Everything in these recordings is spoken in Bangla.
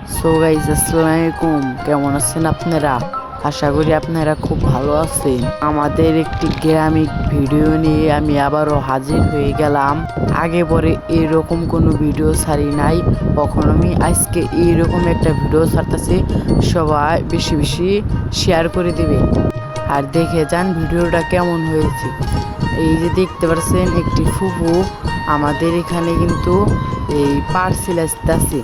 সো গাইস, আসসালামু আলাইকুম। কেমন আছেন আপনারা? আশা করি আপনারা খুব ভালো আছেন। আমাদের একটি গ্রামিক ভিডিও নিয়ে আমি আবারও হাজির হয়ে গেলাম। আগে পরে এরকম কোনো ভিডিও ছাড়ি নাই কখন। আমি আজকে এইরকম একটা ভিডিও ছাড়তেছি, সবাই বেশি বেশি শেয়ার করে দেবে আর দেখে যান ভিডিওটা কেমন হয়েছে। এই যে দেখতে পাচ্ছেন একটি ফুফু আমাদের এখানে কিন্তু এই পাট সিলাইতেছে।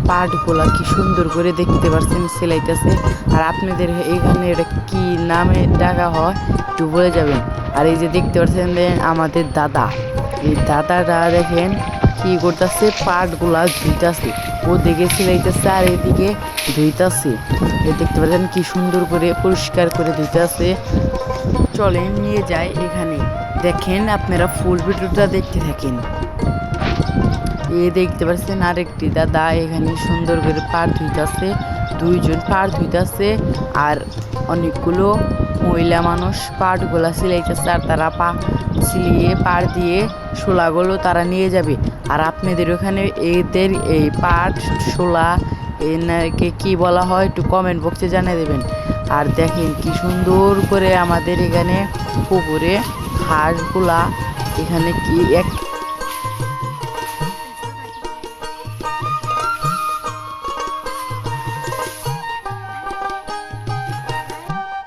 পাটগুলা কি সুন্দর করে দেখতে পাচ্ছেন সেলাইতেছে। আর আপনাদের এখানে এটা কি নামে ডাকা হয় একটু বলে যাবেন। আর এই যে দেখতে পাচ্ছেন আমাদের দাদা, এই দাদাটা দেখেন কি করতেছে, পাটগুলা ধুইতেছে। ও দিকে সেলাইতেছে আর এদিকে ধুইতেছে। দেখতে পাচ্ছেন কি সুন্দর করে পরিষ্কার করে ধুইতেছে। চলেন নিয়ে যাই এখানে, দেখেন আপনারা ফুল ভিডিওটা দেখতে থাকেন। দেখতে পাচ্ছেন আরেকটি দাদা এখানে সুন্দর করে পার ধুইতেছে। দুইজন পার ধুইতেছে আর অনেকগুলো মহিলা মানুষ পাটগুলা সিলাইতেছে। আর তারা পা সিলিয়ে পার দিয়ে শোলাগুলো তারা নিয়ে যাবে। আর আপনাদের ওখানে এদের এই পাট শোলা এনাকে কি বলা হয় একটু কমেন্ট বক্সে জানিয়ে দেবেন। আর দেখেন কি সুন্দর করে আমাদের এখানে পুকুরে হাঁসগুলা এখানে কি